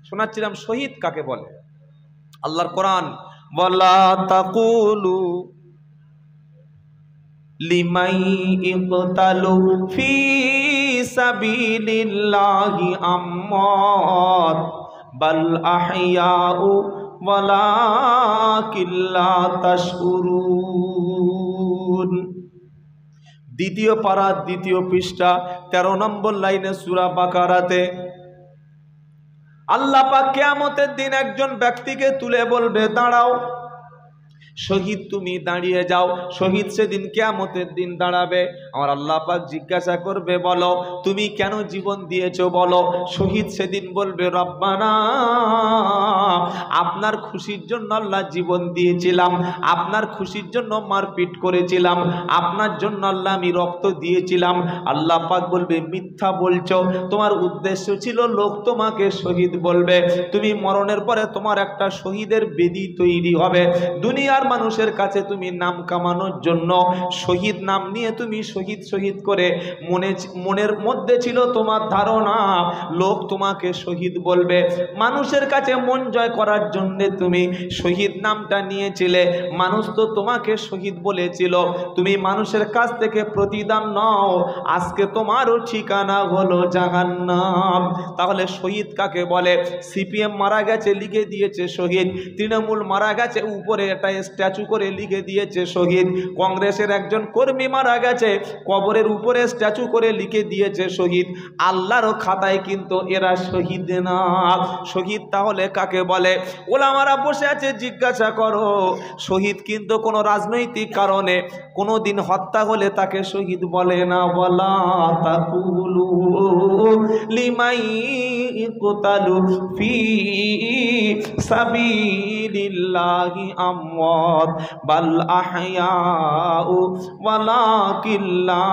শোনাচ্ছিলাম শহীদ কাকে বলে। আল্লাহর কোরআন, ওয়ালা তাকুলু লিমাই ইকতালু ফি সাবিলিল্লাহি আমওয়াত বাল আহইয়াউ ওয়ালাকিন লা তাশউরুন। দ্বিতীয় পারা, দ্বিতীয় পৃষ্ঠা, 13 নম্বর লাইনে সূরা বাকারাতে আল্লাহ পাক কিয়ামতের দিন একজন ব্যক্তিকে তুলে বলবে, দাঁড়াও শহীদ, তুমি দাঁড়িয়ে যাও। শহীদ সেদিন কিয়ামতের দিন দাঁড়াবে। আমার আল্লাহ পাক জিজ্ঞাসা করবে, বলো তুমি কেন জীবন দিয়েছো বলো। শহীদ সেদিন বলবে, রব্বানা, আপনার খুশির জন্য আল্লাহ জীবন দিয়েছিলাম, আপনার খুশির জন্য মারপিট করেছিলাম, আপনার জন্য আল্লাহ আমি রক্ত দিয়েছিলাম। আল্লাহ পাক বলবে, মিথ্যা বলছো, তোমার উদ্দেশ্য ছিল লোক তোমাকে শহীদ বলবে। তুমি মরণের পরে তোমার একটা শহীদের বেদি তৈরি হবে। দুনিয়ার মানুষের কাছে তুমি নাম কামানোর জন্য শহীদ নাম নিয়ে তুমি শহীদ শহীদ করে মনের মধ্যে ছিল তোমার ধারণা লোক তোমাকে শহীদ বলবে। মানুষের কাছে মন জয় করার জন্য তুমি শহীদ নামটা নিয়েছিলে। মানুষ তো তোমাকে শহীদ বলেছিল, তুমি মানুষের কাছ থেকে প্রতিদান নাও, আজকে তোমারও ঠিকানা হলো জাহান্নাম। তাহলে শহীদ কাকে বলে? সিপিএম মারা গেছে, লিখে দিয়েছে শহীদ। তৃণমূল মারা গেছে, উপরে একটা স্ট্যাচু করে লিখে দিয়েছে শহীদ। কংগ্রেসের একজন কর্মী মারা গেছে, কবরের উপরে স্ট্যাচু করে লিখে দিয়েছে শহীদ। আল্লাহর খাতায় কিন্তু এরা শহীদ না। শহীদ তাহলে কাকে বলে? ওলামারা বসে আছে, জিজ্ঞাসা করো। শহীদ কিন্তু কোনো রাজনৈতিক কারণে কোনো দিন হত্যা হলে তাকে শহীদ বলে না। বলা তাকুলু লিমাই ইকতালু ফি সাবিলিল্লাহি আমওয়াত বাল আহইয়াউ ওয়ালাকিন লা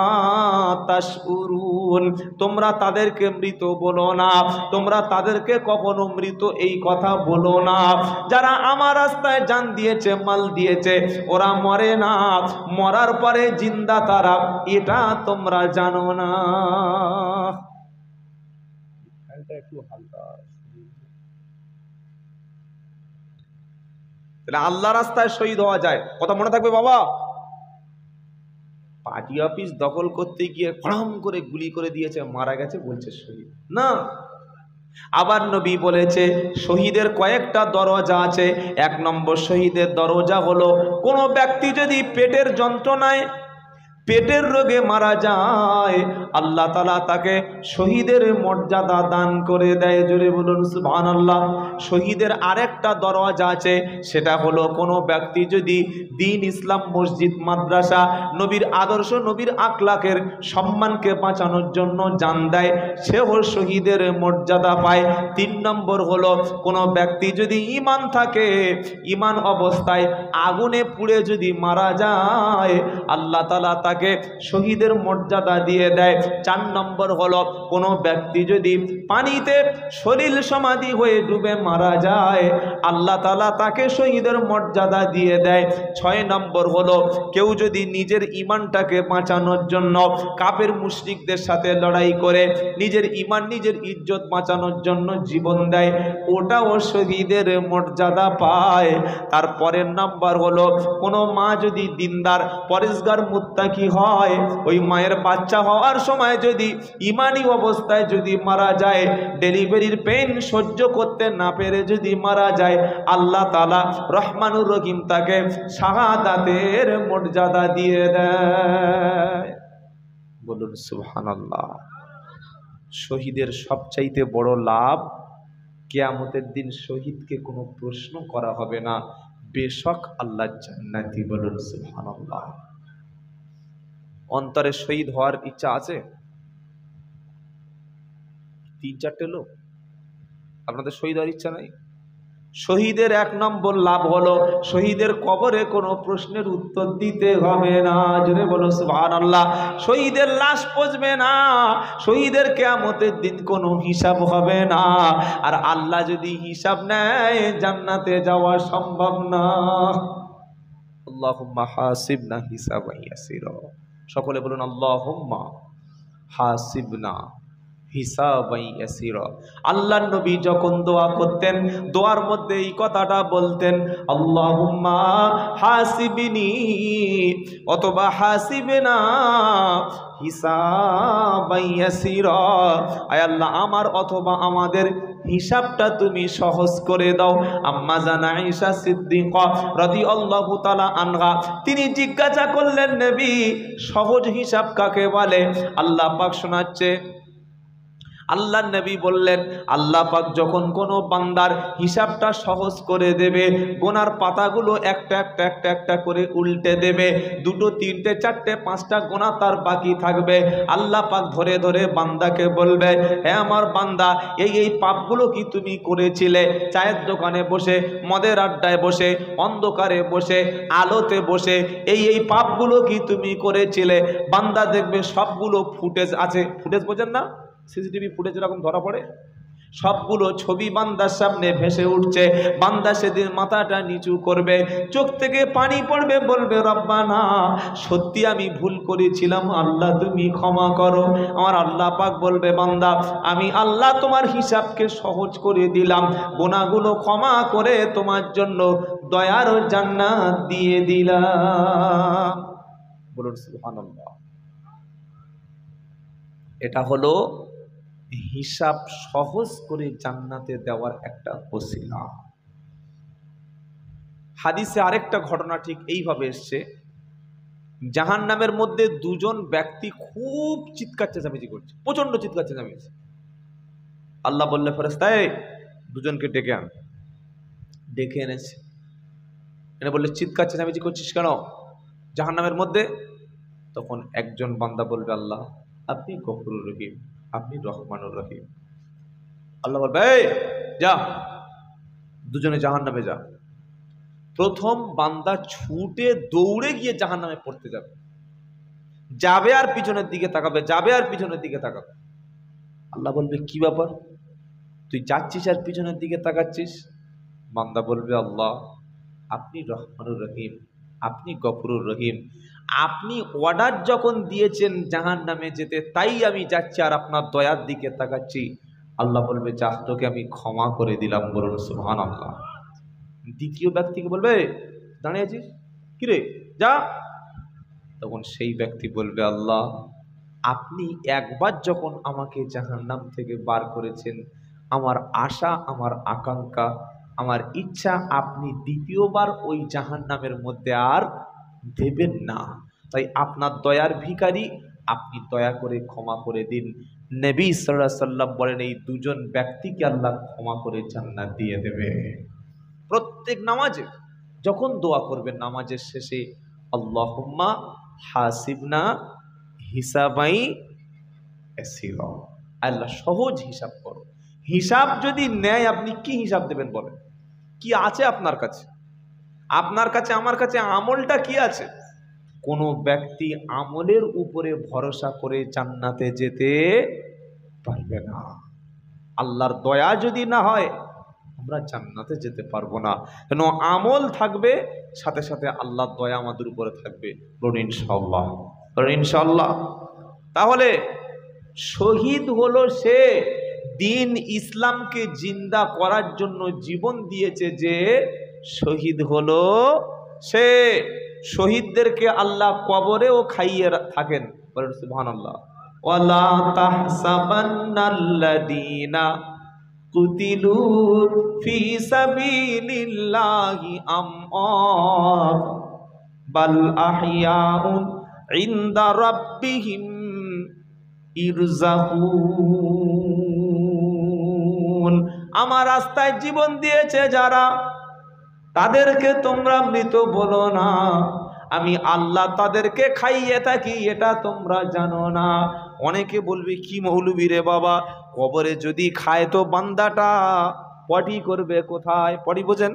তাশউরুন। তোমরা তাদেরকে মৃত বলো না, তোমরা তাদেরকে কখনো মৃত এই কথা বলো না। যারা আমার রাস্তায় জান দিয়েছে, মাল দিয়েছে, ওরা মরে না, মরার পরে জিন্দা তারা, এটা তোমরা জানো না। একটু হালকা আল্লাহ রাস্তায় শহীদ হওয়া যায়, কথা মনে থাকবে বাবা। পার্টি অফিস দখল করতে গিয়ে ফড়াম করে গুলি করে দিয়েছে, মারা গেছে, বলছে শহীদ না। আবার নবী বলেছে শহীদের কয়েকটা দরজা আছে। 1 নম্বর শহীদের দরজা হলো কোনো ব্যক্তি যদি পেটের যন্ত্রণায়, পেটের রোগে মারা যায়, আল্লাহ তাআলা তাকে শহীদের মর্যাদা দান করে দেয়। জোরে বলুন সুবহানাল্লাহ। শহীদের আরেকটা দরজা আছে, সেটা হলো কোনো ব্যক্তি যদি দ্বীন, ইসলাম, মসজিদ, মাদ্রাসা, নবীর আদর্শ, নবীর আখলাকের সম্মানকে বাঁচানোর জন্য জান দেয়, সেও শহীদের মর্যাদা পায়। 3 নম্বর হলো কোনো ব্যক্তি যদি ঈমান থাকে, ঈমান অবস্থায় আগুনে পুড়ে যদি মারা যায়, আল্লাহ তাআলা তাকে শহীদের মর্যাদা দিয়ে দেয়। 4 নম্বর হলো কোনো ব্যক্তি যদি পানিতে শরীর সমাধি হয়ে ডুবে মারা যায়, আল্লাহ তাআলা তাকে শহীদের মর্যাদা দিয়ে দেয়। 6 নম্বর হলো কেউ যদি নিজের ঈমানটাকে বাঁচানোর জন্য কাফের মুশরিকদের সাথে লড়াই করে নিজের ঈমান, নিজের ইজ্জত বাঁচানোর জন্য জীবন দেয়, ওটাও শহীদের মর্যাদা পায়। তারপরের নাম্বার হলো কোনো মা যদি দিনদার, পরেশগার, মুত্তাকি হয়, ওই মায়ের বাচ্চা হওয়ার সময় যদি ঈমানি অবস্থায় যদি মারা যায়, ডেলিভারির পেন সহ্য করতে না পেরে যদি মারা যায়, আল্লাহ তাআলা রহমানুর রহিম তাকে শাহাদাতের মর্যাদা দিয়ে দেয়। বলুন সুবহানাল্লাহ। শহীদের সবচাইতে বড় লাভ, কিয়ামতের দিন শহীদকে কোনো প্রশ্ন করা হবে না, বেশক আল্লাহ জান্নাতি। বলুন সুবহানাল্লাহ। অন্তরে শহীদ হওয়ার ইচ্ছা আছে? 3-4টে লোক, আপনাদের শহীদ হওয়ার ইচ্ছা নাই? শহীদের 1 নম্বর লাভ হলো শহীদের কবরে কোনো প্রশ্নের উত্তর দিতে হবে না। জোরে বলো সুবহানাল্লাহ। শহীদের লাশ পচবে না, শহীদের কিয়ামতের দিন কোনো হিসাব হবে না। আর আল্লাহ যদি হিসাব নেয়, জান্নাতে যাওয়া সম্ভব না। আল্লাহুম্মা হাসিবনা হিসাবান ইয়াসিরা। সকলে বলুন আল্লাহুম্মা হাসিবনা হিসাবাই ইয়াসিরা। আল্লাহর নবী যখন দোয়া করতেন, দোয়ার মধ্যে এই কথাটা বলতেন, আল্লাহুম্মা হাসিবনি অথবা হাসিবনা হিসাবাই ইয়াসিরা। আয় আল্লাহ, আমার অথবা আমাদের হিসাবটা তুমি সহজ করে দাও। আম্মা জান আয়েশা সিদ্দিকা রাদিয়াল্লাহু তাআলা আনহা তিনি জিজ্ঞাসা করলেন, নবী সহজ হিসাব কাকে বলে? আল্লাহ পাক শোনাচ্ছে, আল্লাহ নবী বললেন, আল্লাহ পাক যখন কোনো বান্দার হিসাবটা সহজ করে দেবে, গোনার পাতাগুলো একটা একটা একটা একটা করে উল্টে দেবে, দুটো তিনটে চারটে পাঁচটা গোনা তার বাকি থাকবে। আল্লাহ পাক ধরে ধরে বান্দাকে বলবে, হ্যাঁ আমার বান্দা, এই এই পাপগুলো কি তুমি করেছিলে? চায়ের দোকানে বসে, মদের আড্ডায় বসে, অন্ধকারে বসে, আলোতে বসে এই এই পাপগুলো কি তুমি করেছিলে? বান্দা দেখবে সবগুলো ফুটেজ আছে। ফুটেজ বোঝেন না? সিসিটিভি ফুটেজ এরকম ধরা পড়ে, সবগুলো ছবি বান্দার সামনে ভেসে উঠছে। বান্দা সেদিন মাথাটা নিচু করবে, চোখ থেকে পানি পড়বে, বলবে রব্বানা সত্যি আমি ভুল করেছিলাম, আল্লাহ তুমি ক্ষমা করো। আমার আল্লাহ পাক বলবে, বান্দা আমি আল্লাহ তোমার হিসাবকে সহজ করে দিলাম, গুনাহগুলো ক্ষমা করে তোমার জন্য দয়ার জান্নাত দিয়ে দিলাম। বলুন সুবহানাল্লাহ। এটা হলো হিসাব সহজ করে জান্নাতে দেওয়ার একটা ওসিলা। হাদিসে আরেকটা ঘটনা ঠিক এইভাবে এসছে, জাহান্নামের মধ্যে দুজন ব্যক্তি খুব চিৎকার চেঁচামেচি করছে, প্রচন্ড চিৎকার চেঁচামেচি। আল্লাহ বললে ফেরেশতা, এই দুজনকে ডেকে আন। ডেকে এনেছে, এনে বললে চিৎকার চেঁচামেচি করছিস কেন জাহান্নামের মধ্যে? তখন একজন বান্দা বলবে, আল্লাহ আপনি গফুরুর রহিম, আপনি রহমানুর রহিম। আল্লাহ বলবে, এই যা, দুজনে জাহান্নামে যা। প্রথম বান্দা ছুটে দৌড়ে গিয়ে জাহান্নামে পড়তে যাবে, যাবে আর পিছনের দিকে তাকাবে, যাবে আর পিছনের দিকে তাকাবে। আল্লাহ বলবে, কি ব্যাপার, তুই যাচ্ছিস আর পিছনের দিকে তাকাচ্ছিস? বান্দা বলবে, আল্লাহ আপনি রহমানুর রহিম, আপনি গফুরুর রহিম, আপনি অর্ডার যখন দিয়েছেন জাহান্নামে যেতে, তাই আমি যাচ্ছি আর আপনার দয়ার দিকে তাকাচ্ছি। আল্লাহ বলবে, যা, তোকে আমি ক্ষমা করে দিলাম। বলুন সুবহানাল্লাহ। দ্বিতীয় ব্যক্তিকে বলবে, দাঁড়িয়ে আছিস কিরে, যা। তখন সেই ব্যক্তি বলবে, আল্লাহ আপনি একবার যখন আমাকে জাহান্নাম থেকে বার করেছেন, আমার আশা, আমার আকাঙ্ক্ষা, আমার ইচ্ছা আপনি দ্বিতীয়বার ওই জাহান্নামের মধ্যে আর দেবেন না। তাই আপনার দয়ার ভিখারি, আপনি দয়া করে ক্ষমা করে দিন। নবী সাল্লাল্লাহু আলাইহি সাল্লাম বলেন, এই দুজন ব্যক্তিকে আল্লাহ ক্ষমা করে জান্নাত দিয়ে দেবে। প্রত্যেক নামাজে যখন দোয়া করবেন, নামাজের শেষে আল্লাহুম্মা হাসিবনা হিসাবাই ইয়াসিরা, আল্লাহ সহজ হিসাব করো। হিসাব যদি নেয়, আপনি কি হিসাব দেবেন বলেন? কি আছে আপনার কাছে? আপনার কাছে, আমার কাছে আমলটা কি আছে? কোন ব্যক্তি আমলের উপরে ভরসা করে জান্নাতে যেতে পারবে না। আল্লাহর দয়া যদি না হয়, আমরা জান্নাতে যেতে পারবো না। কেন? আমল থাকবে, সাথে সাথে আল্লাহর দয়া আমাদের উপরে থাকবে। বলুন ইনশাআল্লাহ, বলুন ইনশাআল্লাহ। তাহলে শহীদ হলো সে দিন ইসলামকে জিন্দা করার জন্য জীবন দিয়েছে, যে শহীদ হলো সে। শহীদদেরকে আল্লাহ কবরেও খাইয়ে থাকেন। বলেন সুবহানাল্লাহ। ওয়ালা তাহসাবান্নাল্লাযীনা কুতিলু ফি সাবিলিল্লাহি আমওয়াত বাল আহইয়াউন ইনদা রাব্বিহিম ইরজাকুন। আমার রাস্তায় জীবন দিয়েছে যারা, তাদেরকে তোমরা মৃত বলো না, আমি আল্লাহ তাদেরকে খাইয়ে থাকি, এটা তোমরা জানো না। অনেকে বলবে, কি মৌলবী রে বাবা, কবরে যদি খায় তো বান্দাটা পটি করবে কোথায়? পটি বোঝেন?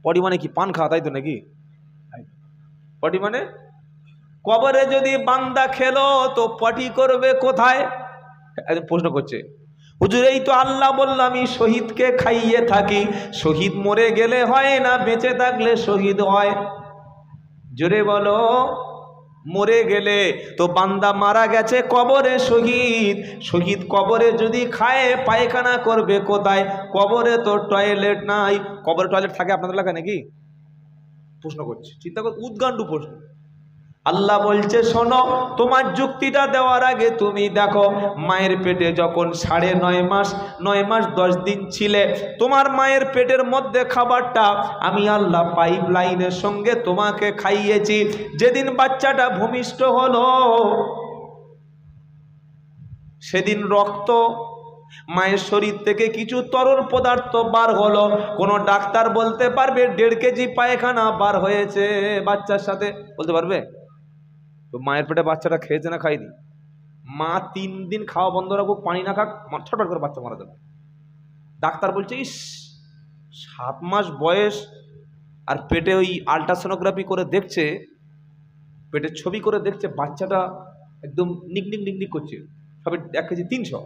পটি মানে কি? পান খাওয়া, তাই তো নাকি? পটি মানে কবরে যদি বান্দা খেলো তো পটি করবে কোথায়? প্রশ্ন করছে, হুজুর এই তো আল্লাহ বললাম আমি শহীদকে খাইয়ে থাকি। শহীদ মরে গেলে হয় না, বেঁচে থাকলে শহীদ হয়? জোরে বলো। মরে গেলে তো বান্দা মারা গেছে কবরে শহীদ, শহীদ কবরে যদি খায় পায়খানা করবে কোথায়? কবরে তো টয়লেট নাই। কবরে টয়লেট থাকে আপনাদের এলাকায় নাকি? প্রশ্ন করছে, চিন্তা কর, উদ্গান্ডু প্রশ্ন। আল্লাহ বলছে শোনো, তোমার যুক্তিটা দেওয়ার আগে তুমি দেখো, মায়ের পেটে যখন 9.5 মাস 9 মাস 10 দিন ছিলে, তোমার মায়ের পেটের মধ্যে খাবারটা আমি আল্লাহ পাইপ লাইনের সঙ্গে তোমাকে খাইয়েছি। যেদিন বাচ্চাটা ভূমিষ্ঠ হলো সেদিন রক্ত মায়ের শরীর থেকে কিছু তরল পদার্থ বার হলো। কোনো ডাক্তার বলতে পারবে 1.5 কেজি পায়খানা বার হয়েছে বাচ্চার সাথে? বলতে পারবে? তো মায়ের পেটে বাচ্চাটা খেয়েছে না খায়নি? মা 3 দিন খাওয়া বন্ধ রাখুক, পানি না খাক, ছটফট করে বাচ্চা মারা যাবে। ডাক্তার বলছে ইস 7 মাস বয়স, আর পেটে ওই আল্ট্রাসোনোগ্রাফি করে দেখছে, পেটের ছবি করে দেখছে বাচ্চাটা একদম নিকনিক নিকনিক করছে, সবে 1 কেজি 300।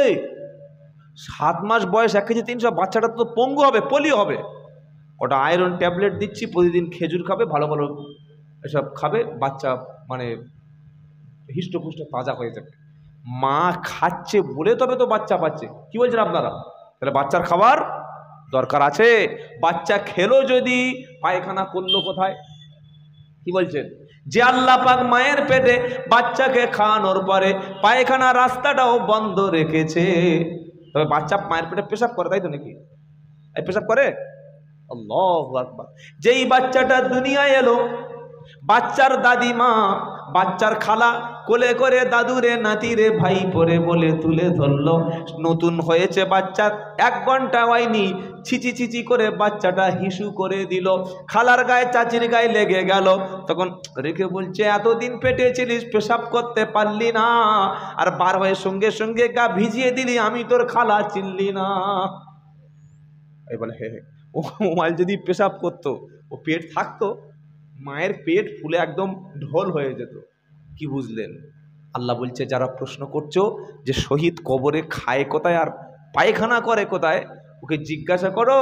এই 7 মাস বয়স 1 কেজি 300, বাচ্চাটা তো পঙ্গু হবে, পোলিও হবে। ওটা আয়রন ট্যাবলেট দিচ্ছি, প্রতিদিন খেজুর খাবে, ভালো ভালো এসব খাবে, বাচ্চা মানে হৃষ্টপুষ্ট তাজা হয়ে যাবে। মা খাচ্ছে বলে তবে তো বাচ্চা পাচ্ছে। কি বলছেন আপনারা? তাহলে বাচ্চার খাবার দরকার আছে। বাচ্চা খেলো যদি, পায়খানা করলো কোথায়? কি বলছেন? যে আল্লাহ পাক মায়ের পেটে বাচ্চাকে খাওয়ানোর পরে পায়খানা রাস্তাটাও বন্ধ রেখেছে, তবে বাচ্চা মায়ের পেটে পেশাব করে, তাই তো নাকি? এই পেশাব করে? আল্লাহু আকবার। যেই বাচ্চাটা দুনিয়ায় এলো, বাচ্চার দাদিমা, বাচ্চার খালা কোলে করে দাদুরে নাতিরে ভাই পরে বলে তুলে ধরলো। নতুন হয়েছে বাচ্চা, 1 ঘন্টা হয়নি, ছিচি ছিচি করে বাচ্চাটা হিসু করে দিল। খালার গায়ে চাচির গায়ে লেগে গেল। তখন রেখে বলছে এতদিন পেটে ছিলিস, পেশাব করতে পারলি না, আর বার হয়ে সঙ্গে সঙ্গে গা ভিজিয়ে দিলি, আমি তোর খালা চিনলি না। এই বলে হে হে, ও মাইল যদি পেশাব করতো, ও পেট থাকতো, মায়ের পেট ফুলে একদম ঢোল হয়ে যেত। কি বুঝলেন? আল্লাহ বলছে যারা প্রশ্ন করছো যে শহীদ কবরে খায় কোথায় আর পায়খানা করে কোথায়, ওকে জিজ্ঞাসা করো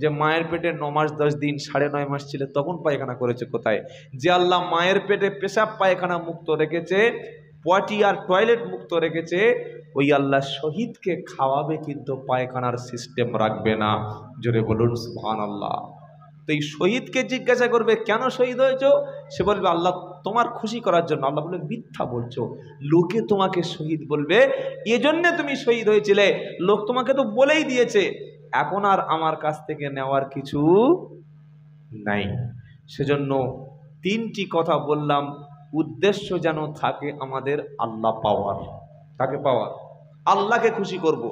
যে মায়ের পেটে 9 মাস 10 দিন 9.5 মাস ছিল তখন পায়খানা করেছে কোথায়? যে আল্লাহ মায়ের পেটে পেশাব পায়খানা মুক্ত রেখেছে, পটি আর টয়লেট মুক্ত রেখেছে, ওই আল্লাহ শহীদকে খাওয়াবে কিন্তু পায়খানার সিস্টেম রাখবে না। জোরে বলুন সুবহানাল্লাহ। তো এই শহীদকে জিজ্ঞাসা করবে কেন শহীদ হয়েছো, সে বলবে আল্লাহ তোমার খুশি করার জন্য। আল্লাহ বলবে মিথ্যা বলছো, লোকে তোমাকে শহীদ বলবে, এজন্য তুমি শহীদ হয়েছিলে। লোক তোমাকে তো বলেই দিয়েছে, এখন আর আমার কাছ থেকে নেওয়ার কিছু নাই। সেজন্য 3টি কথা বললাম, উদ্দেশ্য যেন থাকে আমাদের আল্লাহ পাওয়ার। তাকে পাওয়ার, আল্লাহকে খুশি করব।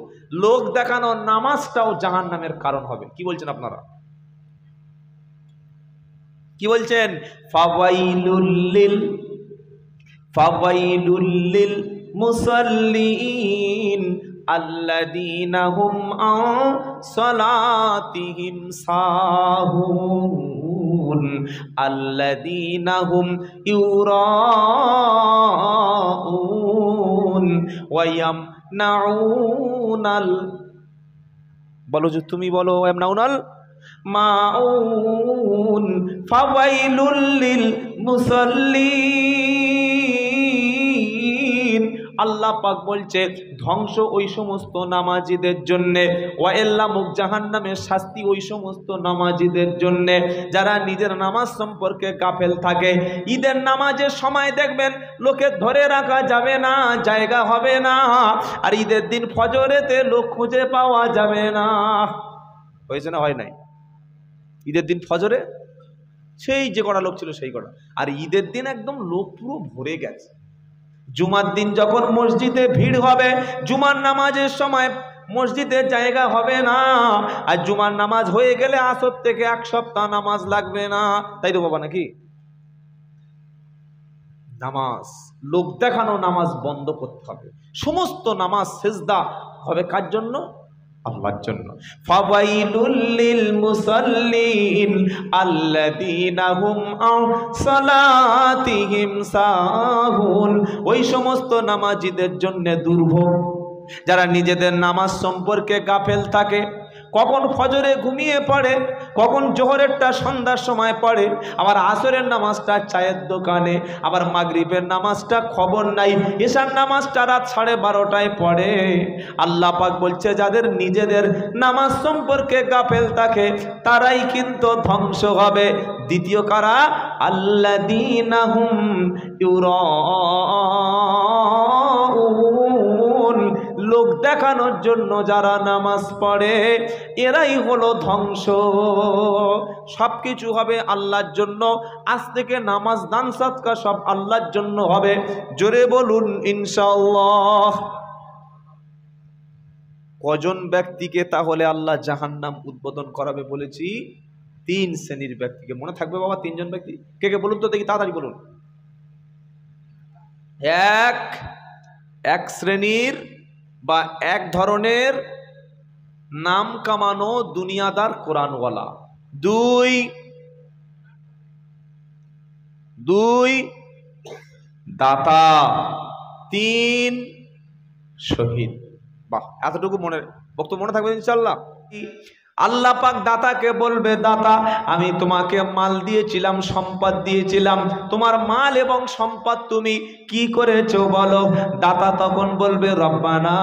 লোক দেখানো নামাজটাও জাহান্নামের কারণ হবে। কি বলছেন আপনারা? কি বলছেন? ফাওয়াইলুল লিল মুসাল্লিন আল্লাযীনা হুম আন সালাতিহিম সাহুন আল্লাযীনা হুম ইউরাউন ওয়া ইয়ামনাউনাল, বলো যে তুমি বলো, ইয়ামনাউনাল মাউন। ফাওয়াইলুল লিল মুসাল্লিন, আল্লাহ পাক বলছে ধ্বংস ওই সমস্ত নামাজিদের জন্য, ওয়াইল্লামুক জাহান্নামের শাস্তি ওই সমস্ত নামাজিদের জন্য যারা নিজের নামাজ সম্পর্কে গাফেল থাকে। ঈদের নামাজের সময় দেখবেন লোকে ধরে রাখা যাবে না, জায়গা হবে না, আর ঈদের দিন ফজরেতে লোক খুঁজে পাওয়া যাবে না। হয়েছে না হয় নাই? ঈদের দিন ফজরে সেই যে কটা লোক ছিল সেই কটা, আর ঈদের দিন একদম লোক পুরো ভরে গেছে। জুমার দিন যখন মসজিদে ভিড় হবে, জুমার নামাজের সময় মসজিদে জায়গা হবে না, আর জুমার নামাজ হয়ে গেলে আসর থেকে 1 সপ্তাহ নামাজ লাগবে না। তাই তো বাবা নাকি? নামাজ লোক দেখানো নামাজ বন্ধ করতে হবে। সমস্ত নামাজ সেজদা হবে কার জন্য? আল্লাহর জন্য। ফাওয়াইলুল লিল মুসাল্লিন আল্লাযীনা হুম আন সালাতিহিম সাহুন, ওই সমস্ত নামাজীদের জন্য দুর্ভোগ যারা নিজেদের নামাজ সম্পর্কে গাফেল থাকে। কখন ফজরে ঘুমিয়ে পড়ে, কখন জোহরেরটা সন্ধ্যার সময় পড়ে, আবার আসরের নামাজটা চায়ের দোকানে, আবার মাগরিবের নামাজটা খবর নাই, এশার নামাজটা রাত 12:30টায় পড়ে। আল্লাহ পাক বলছে যাদের নিজেদের নামাজ সম্পর্কে গাফেল থাকে তারাই কিন্তু ধ্বংস হবে। দ্বিতীয় কারা? আল্লাযীনা হুম ইউরাউন, লোক দেখানোর জন্য যারা নামাজ পড়ে এরাই হলো ধ্বংস। সব কিছু হবে আল্লাহর জন্য, আজ থেকে নামাজ দান সদকা সব আল্লাহর জন্য হবে। জোরে বলুন ইনশাআল্লাহ। কজন ব্যক্তিকে তাহলে আল্লাহ জাহান্নাম উদ্বোধন করাবে বলেছি? 3 শ্রেণীর ব্যক্তিকে। মনে থাকবে বাবা? 3 জন ব্যক্তি। কে কে বলুন তো দেখি, তাড়াতাড়ি বলুন। এক শ্রেণীর বা এক ধরনের নাম কামানো দুনিয়াদার কোরআনওয়ালা। দুই দাতা, 3 শহীদ। বাহ, এতটুকু মনে বক্তব্য মনে থাকবে ইনশাআল্লাহ। আল্লাহ পাক দাতাকে বলবে, দাতা আমি তোমাকে মাল দিয়েছিলাম, সম্পদ দিয়েছিলাম, তোমার মাল এবং সম্পদ তুমি কি করেছো বলো? দাতা তখন বলবে, রব্বানা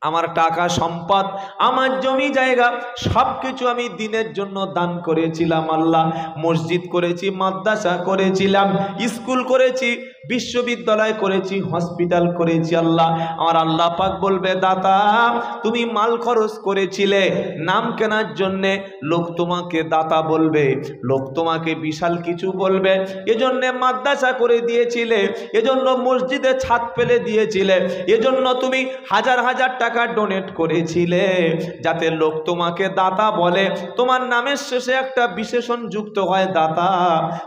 আমার টাকা সম্পদ, আমার জমি জায়গা সব কিছু আমি দিনের জন্য দান করেছিলাম আল্লাহ। মসজিদ করেছি, মাদ্রাসা করেছিলাম, স্কুল করেছি, বিশ্ববিদ্যালয় করেছি, হসপিটাল করেছি আল্লাহ। আমার আল্লাহ পাক বলবে, দাতা তুমি মাল খরচ করেছিলে নাম কেনার জন্যে, লোক তোমাকে দাতা বলবে, লোক তোমাকে বিশাল কিছু বলবে। এজন্য মাদ্রাসা করে দিয়েছিলে, এজন্য মসজিদে ছাদ ফেলে দিয়েছিলে, এজন্য তুমি হাজার হাজার টাকা ডোনেট করেছিলে যাতে লোক তোমাকে দাতা বলে। তোমার নামের শেষে একটা বিশেষণ যুক্ত হয় দাতা।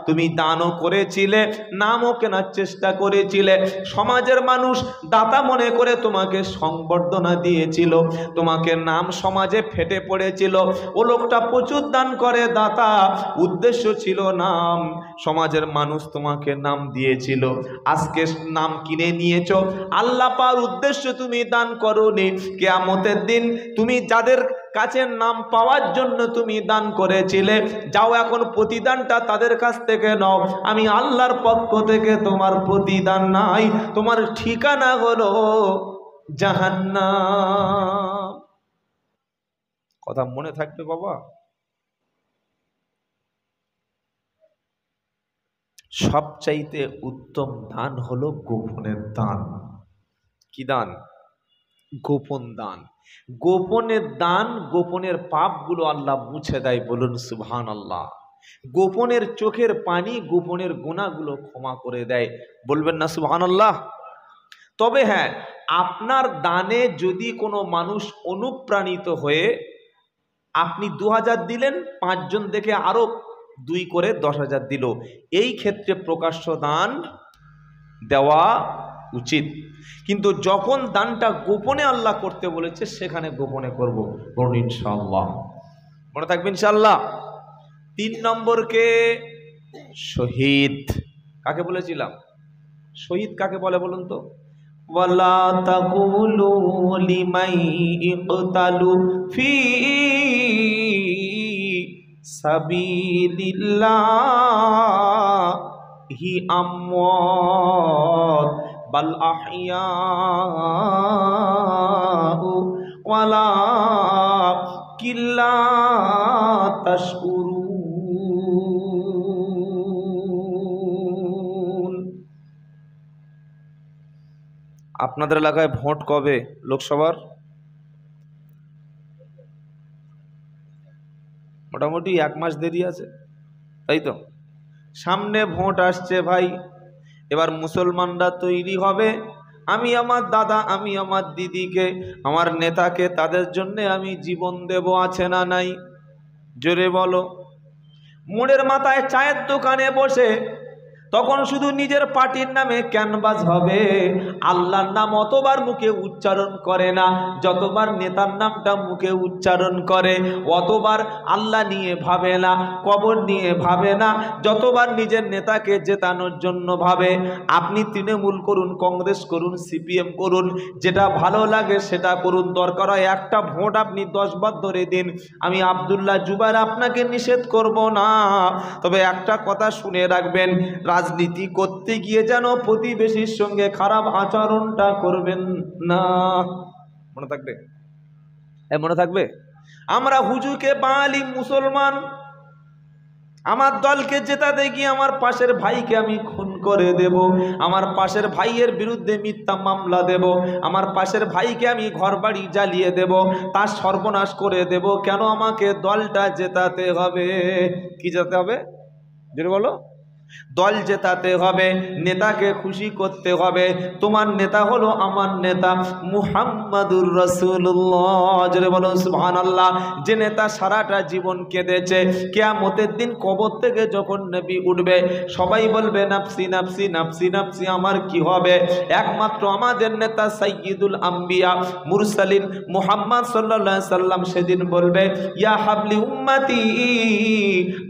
তুমি দানও করেছিলে, নামও কেনার চেষ্টা করেছিলে, সমাজের মানুষ দাতা মনে করে তোমাকে সংবর্ধনা দিয়েছিল, তোমাকে নাম সমাজে ফেটে পড়েছিল, ও লোকটা প্রচুর দান করে দাতা, উদ্দেশ্য ছিল নাম, সমাজের মানুষ তোমাকে নাম দিয়েছিল। আজকে নাম কিনে নিয়েছো, আল্লাহ পার উদ্দেশ্য তুমি দান করোনি। কিয়ামতের দিন তুমি যাদের কাছে নাম পাওয়ার জন্য তুমি দান করেছিলে, যাও এখন প্রতিদানটা তাদের কাছ থেকে নাও। আমি আল্লাহর পক্ষ থেকে তোমার প্রতিদান নাই, তোমার ঠিকানা হলো জাহান্নাম। কথা মনে থাকবে বাবা? সবচাইতে উত্তম দান হলো গোপনের দান। কি দান? গোপন দান। গোপনের দান, গোপনের পাপগুলো আল্লাহ মুছে দেয়। বলুন সুবহানাল্লাহ। গোপনের চোখের পানি, গোপনের গুনাহগুলো ক্ষমা করে দেয়। বলবেন না সুবহানাল্লাহ? তবে হ্যাঁ, আপনার দানে যদি কোনো মানুষ অনুপ্রাণিত হয়ে আপনি 2000 দিলেন, 5 জন দেখে আরো 2 করে 10,000 দিল, এই ক্ষেত্রে প্রকাশ্য দান দেওয়া উচিত। কিন্তু যখন দানটা গোপনে আল্লাহ করতে বলেছে সেখানে গোপনে করব। বলুন ইনশাআল্লাহ। মনে থাকবে ইনশাআল্লাহ। 3 নম্বরকে শহীদ। কাকে বলেছিলাম? শহীদ কাকে বলে বলুন তো? ওয়ালা তাকুলু লিমাই ইকতালু ফি সাবিলিল্লাহি আমওয়াত বাল আহইয়াউ ওয়ালাকিল্লা তাশকুরুন। আপনাদের এলাকায় ভোট কবে লোকসভার? মোটামুটি 1 মাস দেরি আছে, তাই তো? সামনে ভোট আসছে ভাই, এবার মুসলমানরা তৈরি হবে। আমি আমার দাদা, আমি আমার দিদিকে, আমার নেতাকে, তাদের জন্য আমি জীবন দেব, আছে না নাই? জোরে বলো। মোড়ের মাথায় চায়ের দোকানে বসে তখন শুধু নিজের পার্টির নামে ক্যানভাস হবে, আল্লাহর নাম অতবার মুখে উচ্চারণ করে না যতবার নেতার নামটা মুখে উচ্চারণ করে, অতবার আল্লাহ নিয়ে ভাবে না, কবর নিয়ে ভাবে না, যতবার নিজের নেতাকে জেতানোর জন্য ভাবে। আপনি তৃণমূল করুন, কংগ্রেস করুন, সিপিএম করুন, যেটা ভালো লাগে সেটা করুন, দরকার হয় একটা ভোট আপনি 10 বার ধরে দিন, আমি আব্দুল্লাহ জুবায়ের আপনাকে নিষেধ করব না। তবে একটা কথা শুনে রাখবেন, রাজনীতি করতে গিয়ে যেন প্রতিবেশীর সঙ্গে খারাপ আচরণটা করবেন না। মনে থাকবে? মনে থাকবে? আমরা হুজুরকে বাঙালি মুসলমান, আমার দলকে জেতাতে গিয়ে আমার পাশের ভাইকে আমি খুন করে দেব, আমার পাশের ভাইয়ের বিরুদ্ধে মিথ্যা মামলা দেব, আমার পাশের ভাইকে আমি ঘরবাড়ি জ্বালিয়ে দেব, তার সর্বনাশ করে দেব। কেন? আমাকে দলটা জেতাতে হবে। কি জেতাতে হবে? যেটা বলো, দল জেতাতে হবে, নেতাকে খুশি করতে হবে। তোমার নেতা হলো আমার নেতা মুহাম্মাদুর রাসূলুল্লাহ, জোরে বলো সুবহানাল্লাহ। যে নেতা সারাটা জীবন কেঁদেছে, কিয়ামতের দিন কবর থেকে যখন নবী উঠবে সবাই বলবে নাফসি নাফসি নাফসি নাফসি, আমার কি হবে? একমাত্র আমাদের নেতা সাইয়্যিদুল আম্বিয়া মুরসালিন মুহাম্মদ সাল্লাল্লাহু আলাইহি সাল্লাম সেদিন বলবে ইয়া হাবলি উম্মতি,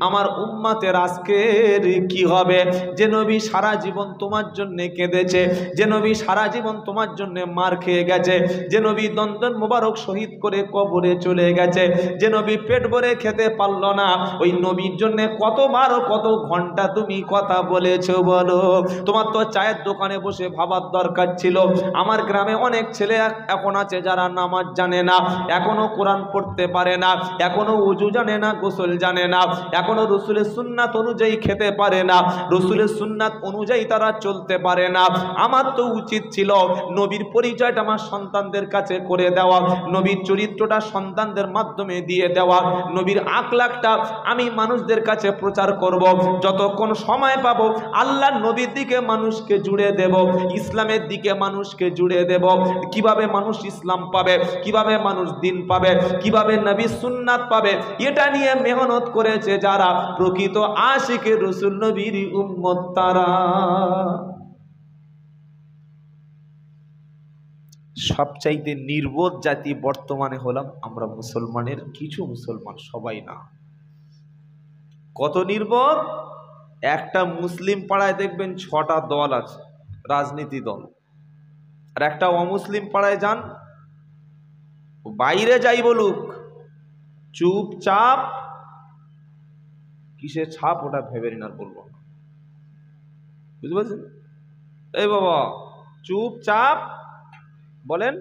আমার উম্মতের আজকের কি হবে? যে নবী সারা জীবন তোমার জন্য কেঁদেছে, যে নবী সারা জীবন তোমার জন্য মার খেয়ে গেছে, যে নবী দন্দন মোবারক শহীদ করে কবরে চলে গেছে, যে নবী পেট ভরে খেতে পারলো না, ওই নবীর জন্য কতবার কত ঘন্টা তুমি কথা বলেছো বলো? তোমার তো চায়ের দোকানে বসে ভাবার দরকার ছিল। আমার গ্রামে অনেক ছেলে এখন আছে যারা নামাজ জানে না, এখনো কোরআন পড়তে পারে না, এখনো ওযু জানে না, গোসল জানে না, এখনো রসুলের সুন্নাত অনুযায়ী খেতে পারে না, রসুলের সুন্নাত অনুযায়ী তারা চলতে পারে না। আমার তো উচিত ছিল নবীর পরিচয়টা আমার সন্তানদের কাছে করে দেওয়া, নবীর চরিত্রটা সন্তানদের মাধ্যমে দিয়ে দেওয়া, নবীর আখলাকটা আমি মানুষদের কাছে প্রচার করব। যতক্ষণ সময় পাবো আল্লাহর নবীর দিকে মানুষকে জুড়ে দেব, ইসলামের দিকে মানুষকে জুড়ে দেব। কিভাবে মানুষ ইসলাম পাবে, কিভাবে মানুষ দিন পাবে, কিভাবে নবীর সুন্নাত পাবে, এটা নিয়ে মেহনত করেছে যারা প্রকৃত আশিকে রাসূল নবীর উম্মত তারা। সবচাইতে নির্বোধ জাতি বর্তমানে হলাম আমরা মুসলমানের কিছু মুসলমান, সবাই না। কত নির্বোধ! একটা মুসলিম পাড়ায় দেখবেন 6টা দল আছে, রাজনীতি দল, আর একটা অমুসলিম পাড়ায় যান, বাইরে যাই বলুক, চুপচাপ, কিসের ছাপ ওটা ভেবে নিন, আর বলবো না, বুঝতে পারছেন? এই বাবা চুপচাপ বলেন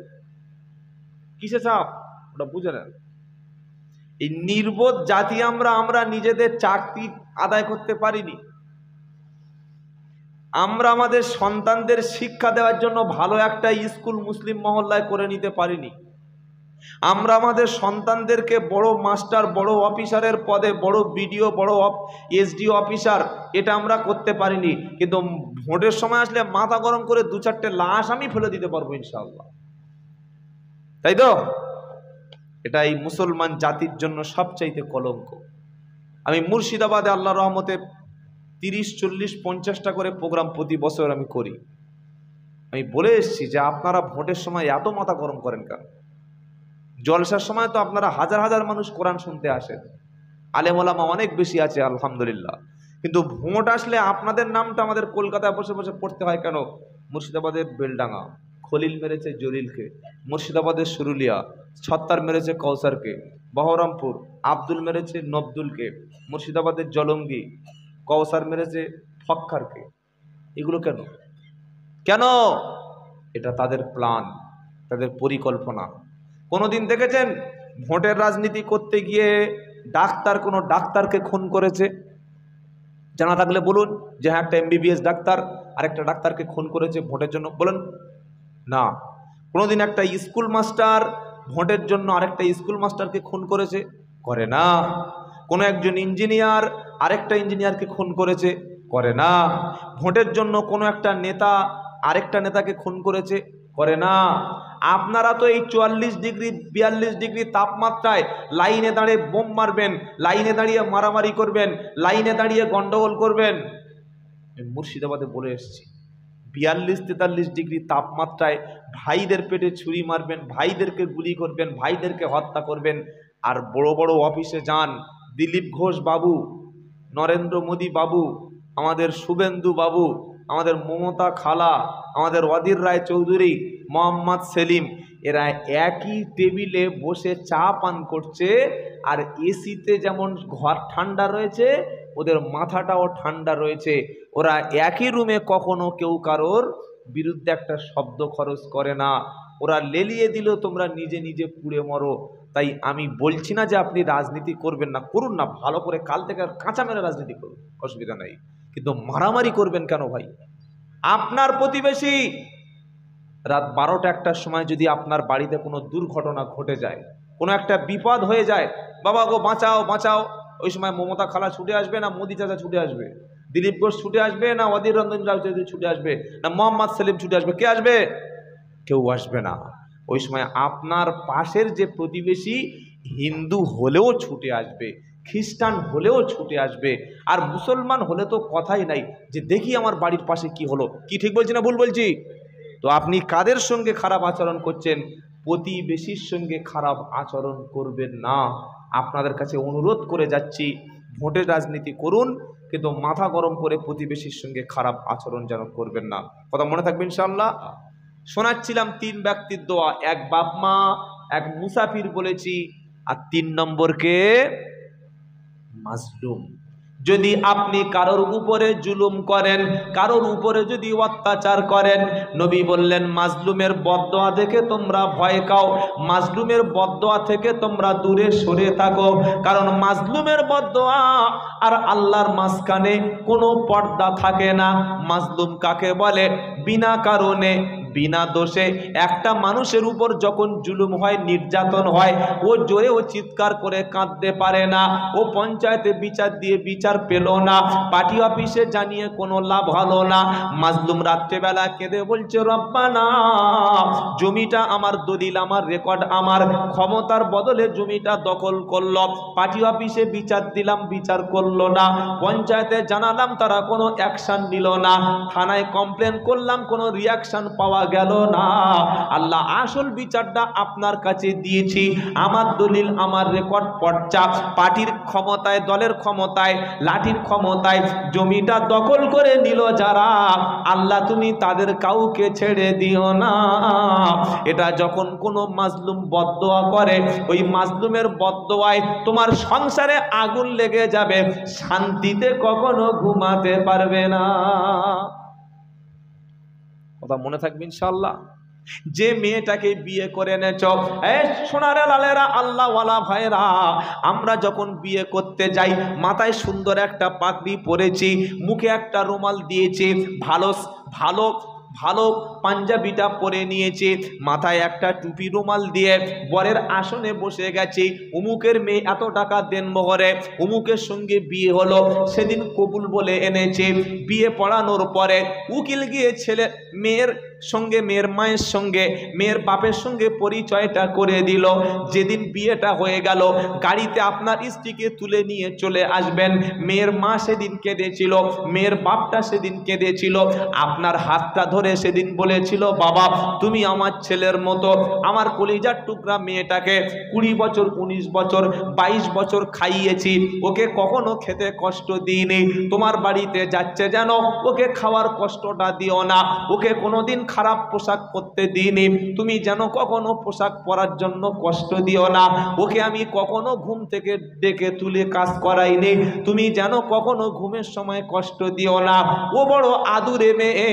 কিসে ছাপ ওটা বুঝে নেন। এই নির্বোধ জাতি আমরা নিজেদের চাকরি আদায় করতে পারিনি। আমরা আমাদের সন্তানদের শিক্ষা দেওয়ার জন্য ভালো একটা স্কুল মুসলিম মহল্লায় করে নিতে পারিনি। আমরা আমাদের সন্তানদেরকে বড় মাস্টার, বড় অফিসারের পদে, বড় বিডিও, বড় এসডিও অফিসার, এটা আমরা করতে পারিনি। কিন্তু ভোটের সময় আসলে মাথা গরম করে 2-4টে লাশ আমি ফেলে দিতে পারবো ইনশাআল্লাহ, তাই তো? এটা এই মুসলমান জাতির জন্য সবচাইতে কলঙ্ক। আমি মুর্শিদাবাদে আল্লাহর রহমতে 30-40-50টা করে প্রোগ্রাম প্রতি বছর আমি করি। আমি বলে এসেছি যে আপনারা ভোটের সময় এত মাথা গরম করেন কেন? জলসার সময় তো আপনারা হাজার হাজার মানুষ কোরআন শুনতে আসেন, আলেম ওলামা অনেক বেশি আছে আলহামদুলিল্লাহ, কিন্তু ভোট আসলে আপনাদের নামটা আমাদের কলকাতায় বসে বসে পড়তে হয় কেন? মুর্শিদাবাদের বেলডাঙ্গা খলিল মেরেছে জলিলকে, মুর্শিদাবাদের সুরুলিয়া ছত্তার মেরেছে কৌসারকে, বহরমপুর আব্দুল মেরেছে নবদুলকে, মুর্শিদাবাদের জলঙ্গি কৌসার মেরেছে ফক্কারকে। এগুলো কেন? কেন? এটা তাদের প্ল্যান, তাদের পরিকল্পনা। কোনোদিন দেখেছেন ভোটের রাজনীতি করতে গিয়ে ডাক্তার কোনো ডাক্তারকে খুন করেছে? জানা থাকলে বলুন যে হ্যাঁ একটা MBBS ডাক্তার আরেকটা ডাক্তারকে খুন করেছে ভোটের জন্য, বলুন না। কোনোদিন একটা স্কুল মাস্টার ভোটের জন্য আরেকটা স্কুল মাস্টারকে খুন করেছে? করে না। কোনো একজন ইঞ্জিনিয়ার আরেকটা ইঞ্জিনিয়ারকে খুন করেছে? করে না। ভোটের জন্য কোনো একটা নেতা আরেকটা নেতাকে খুন করেছে? করে না। আপনারা তো এই 44 ডিগ্রি 42 ডিগ্রি তাপমাত্রায় লাইনে দাঁড়িয়ে বোম মারবেন, লাইনে দাঁড়িয়ে মারামারি করবেন, লাইনে দাঁড়িয়ে গন্ডগোল করবেন, মুর্শিদাবাদে বলে এসেছি, 42-43 ডিগ্রি তাপমাত্রায় ভাইদের পেটে ছুরি মারবেন, ভাইদেরকে গুলি করবেন, ভাইদেরকে হত্যা করবেন। আর বড় বড় অফিসে যান, দিলীপ ঘোষ বাবু, নরেন্দ্র মোদী বাবু, আমাদের শুভেন্দু বাবু, আমাদের মমতা খালা, আমাদের অধীর রায় চৌধুরী, মোহাম্মদ সেলিম, এরা একই টেবিলে বসে চা পান করছে। আর এসিতে যেমন ঘর ঠান্ডা রয়েছে, ওদের মাথাটাও ঠান্ডা রয়েছে। ওরা একই রুমে কখনো কেউ কারোর বিরুদ্ধে একটা শব্দ খরচ করে না। ওরা লেলিয়ে দিল, তোমরা নিজে নিজে পুড়ে মরো। তাই আমি বলছি না যে আপনি রাজনীতি করবেন না, করুন না, ভালো করে কাল থেকে কাঁচা মেরে রাজনীতি করুন, অসুবিধা নাই, কিন্তু মারামারি করবেন কেন ভাই? আপনার প্রতিবেশী রাত 12টা-1টার সময় যদি আপনার বাড়িতে কোনো দুর্ঘটনা ঘটে যায়, কোনো একটা বিপদ হয়ে যায়, বাবা গো বাঁচাও বাঁচাও, ওই সময় মমতা খালা ছুটে আসবে না মোদি চাচা ছুটে আসবে, দিলীপ ঘোষ ছুটে আসবে না অধীর রঞ্জন চৌধুরী ছুটে আসবে, না মোহাম্মদ সেলিম ছুটে আসবে? কে আসবে? কেউ আসবে না। ওই সময় আপনার পাশের যে প্রতিবেশী হিন্দু হলেও ছুটে আসবে, খ্রিস্টান হলেও ছুটে আসবে, আর মুসলমান হলে তো কথাই নাই, যে দেখি আমার বাড়ির পাশে কি হলো। কি ঠিক বলছি না ভুল বলছি? তো আপনি কাদের সঙ্গে খারাপ আচরণ করছেন? প্রতিবেশীর সঙ্গে খারাপ আচরণ করবেন না। আপনাদের কাছে অনুরোধ করে যাচ্ছি, ভোটের রাজনীতি করুন, কিন্তু মাথা গরম করে প্রতিবেশীর সঙ্গে খারাপ আচরণ যেন করবেন না। কথা মনে থাকবে ইনশাআল্লাহ। শোনাচ্ছিলাম 3 ব্যক্তির দোয়া, এক বাপ মা, এক মুসাফির বলেছি, আর 3 নম্বরকে মাজলুম। যদি আপনি কারোর উপরে জুলুম করেন, কারোর উপরে যদি অত্যাচার করেন, নবী বললেন মাজলুমের বদদোয়া দেখে তোমরা ভয় খাও, মাজলুমের বদদোয়া থেকে তোমরা দূরে সরে থাকো। কারণ মাজলুমের বদদোয়া আর আল্লাহর মাঝখানে কোনো পর্দা থাকে না। মাজলুম কাকে বলে? বিনা কারণে বিনা দোষে একটা মানুষের উপর যখন জুলুম হয়, নির্যাতন হয়, ও জোরে ও চিৎকার করে কাঁদতে পারে না, ও পঞ্চায়েতে বিচার দিয়ে বিচার পেল না, পার্টি অফিসে জানিয়ে কোনো লাভ হলো না। মাজলুম রাত্রেবেলা কেঁদে বলছে, রব্বানা, জমিটা আমার, দলিল আমার, রেকর্ড আমার, ক্ষমতার বদলে জমিটা দখল করলো, পার্টি অফিসে বিচার দিলাম, বিচার করলো না, পঞ্চায়েতে জানালাম, তারা কোনো অ্যাকশন নিল না, থানায় কমপ্লেন করলাম, কোনো রিয়াকশন পাওয়া গেল না। আল্লাহ, আসল বিচারটা আপনার কাছে দিয়েছি, আমার দলিল, আমার রেকর্ড, পর্চা, পার্টির ক্ষমতায়, দলের ক্ষমতায়, লাঠির ক্ষমতায় জমিটা দখল করে নিল যারা, আল্লাহ তুমি তাদের কাউকে ছেড়ে দিও না। এটা যখন কোনো মাজলুম বদদোয়া করে, ওই মাজলুমের বদদোয়ায় তোমার সংসারে আগুন লেগে যাবে, শান্তিতে কখনো ঘুমাতে পারবে না। কথা মনে থাকবে ইনশাআল্লাহ। যে মেয়েটাকে বিয়ে করে এনেছ, সোনারে লালেরা, আল্লাহওয়ালা ভাইরা, আমরা যখন বিয়ে করতে যাই, মাথায় সুন্দর একটা পাগড়ি পরেছি, মুখে একটা রুমাল দিয়েছি, ভালো ভালো ভালো পাঞ্জাবিটা পরে নিয়েছি, মাথায় একটা টুপি রুমাল দিয়ে বরের আসনে বসে গেছি, উমুকের মেয়ে এত টাকা দেন মোহরে, উমুকের সঙ্গে বিয়ে হলো, সেদিন কবুল বলে এনেছে। বিয়ে পড়ানোর পরে উকিল গিয়ে ছেলে মেয়ের সঙ্গে, মেয়ের মায়ের সঙ্গে, মেয়ের বাপের সঙ্গে পরিচয়টা করে দিল। যেদিন বিয়েটা হয়ে গেল, গাড়িতে আপনার স্ত্রীকে তুলে নিয়ে চলে আসবেন। মেয়ের মা সেদিন কেঁদেছিল, মেয়ের বাপটা সেদিন কেঁদেছিল, আপনার হাতটা ধরে সেদিন বলেছিল, বাবা তুমি আমার ছেলের মতো, আমার কলিজার টুকরা মেয়েটাকে 20 বছর, 19 বছর, 22 বছর খাইয়েছি, ওকে কখনো খেতে কষ্ট দিইনি, তোমার বাড়িতে যাচ্ছে যেন ওকে খাওয়ার কষ্টটা দিও না, ওকে কোনোদিন খারাপ পোশাক পরতে দিইনি, তুমি যেন কখনো পোশাক পরার জন্য কষ্ট দিও না, ওকে আমি কখনো ঘুম থেকে ডেকে তুলে কাজ করাইনি, তুমি যেন কখনো ঘুমের সময় কষ্ট দিও না, ও বড় আদুরে মেয়ে,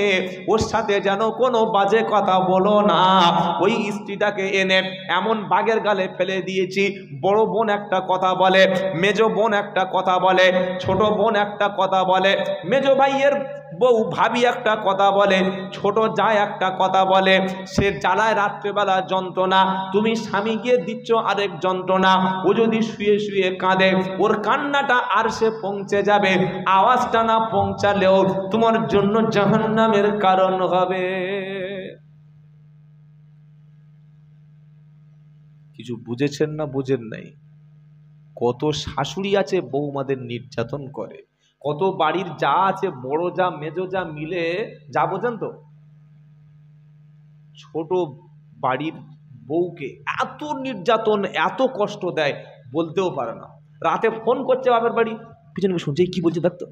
ওর সাথে যেন কোনো বাজে কথা বলো না। ওই স্ত্রীটাকে এনে এমন বাঘের গালে ফেলে দিয়েছি, বড় বোন একটা কথা বলে, মেজ বোন একটা কথা বলে, ছোট বোন একটা কথা বলে, মেজ ভাইয়ের বউ ভাবি একটা কথা বলে, ছোট যায় একটা কথা বলে, সে জ্বালায় রাত্রেবেলা যন্ত্রণা, তুমি স্বামী গিয়ে দিচ্ছ আরেক যন্ত্রণা, ও যদি শুয়ে শুয়ে কাঁদে, ওর কান্নাটা আর সে পৌঁছে যাবে, আওয়াজটা না পৌঁছালেও তোমার জন্য জাহান্নামের কারণ হবে। কিছু বুঝেছেন না বুঝেন নাই? কত শাশুড়ি আছে বৌমাদের নির্যাতন করে, কত বাড়ির যা আছে, বড় যা মেজো যা মিলে যা, বোঝেন তো, ছোট বাড়ির বউকে এত নির্যাতন, এত কষ্ট দেয়, বলতেও পারে না। রাতে ফোন করছে বাপের বাড়ি, পিছনে শুনছে কি বলছে দেখতো।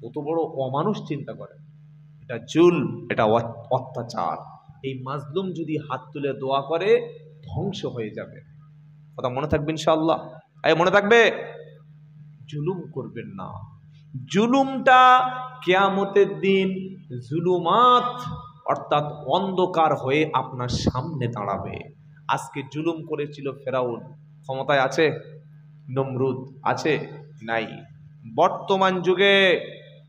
কত বড় অমানুষ চিন্তা করে। এটা জুল, এটা অত্যাচার। এই মাজলুম যদি হাত তুলে দোয়া করে, ধ্বংস হয়ে যাবে। কথা মনে থাকবে ইনশাআল্লাহ। মনে থাকবে, জুলুম করবেন না। জুলুমটা কিয়ামতের দিন জুলুমাত অর্থাৎ অন্ধকার হয়ে আপনার সামনে দাঁড়াবে। আজকে জুলুম করেছিল ফেরাউন, ক্ষমতায় আছে? নমরুদ আছে? নাই। বর্তমান যুগে